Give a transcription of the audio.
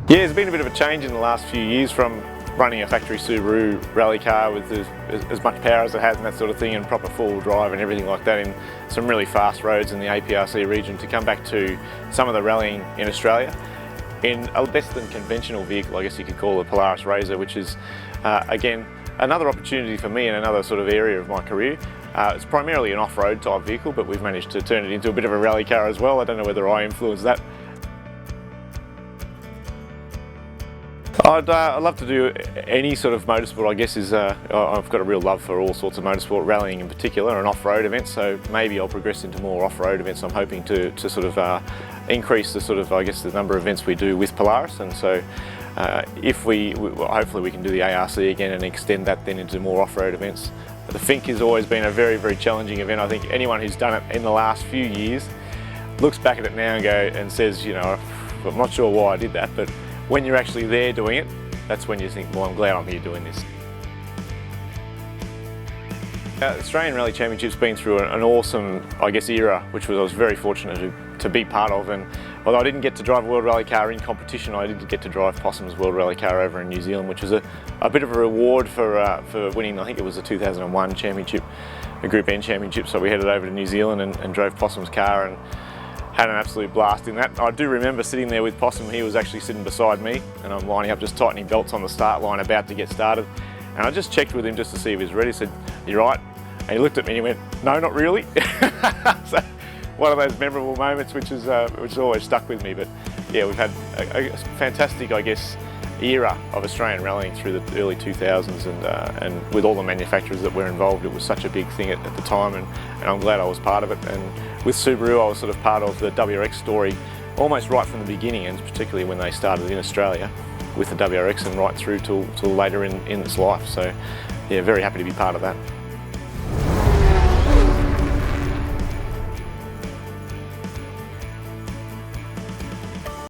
Yeah, there's been a bit of a change in the last few years from running a factory Subaru rally car with as much power as it has and that sort of thing, and proper four-wheel drive and everything like that in some really fast roads in the APRC region, to come back to some of the rallying in Australia in a less than conventional vehicle, I guess you could call it, Polaris RZR, which is again another opportunity for me in another sort of area of my career. It's primarily an off-road type vehicle, but we've managed to turn it into a bit of a rally car as well. I don't know whether I influenced that. I'd love to do any sort of motorsport, I guess. I've got a real love for all sorts of motorsport, rallying in particular, and off-road events, so maybe I'll progress into more off-road events. I'm hoping to sort of increase the sort of, I guess, the number of events we do with Polaris, and so hopefully we can do the ARC again and extend that then into more off-road events. The Finke has always been a very, very challenging event. I think anyone who's done it in the last few years looks back at it now and says, you know, I'm not sure why I did that, but when you're actually there doing it, that's when you think, well, I'm glad I'm here doing this. Australian Rally Championship's been through an awesome, I guess, era, which I was very fortunate to be part of. And although I didn't get to drive a World Rally Car in competition, I did get to drive Possum's World Rally Car over in New Zealand, which was a bit of a reward for winning. I think it was the 2001 championship, a Group N championship. So we headed over to New Zealand and drove Possum's car and had an absolute blast in that. I do remember sitting there with Possum. He was actually sitting beside me, and I'm lining up, just tightening belts on the start line, about to get started. And I just checked with him just to see if he was ready. I said, "You right?" And he looked at me and he went, "No, not really." So one of those memorable moments which has always stuck with me. But yeah, we've had a fantastic, I guess, era of Australian rallying through the early 2000s, and with all the manufacturers that were involved, it was such a big thing at the time, and I'm glad I was part of it. And with Subaru, I was sort of part of the WRX story almost right from the beginning, and particularly when they started in Australia with the WRX and right through till later in its life. So yeah, very happy to be part of that.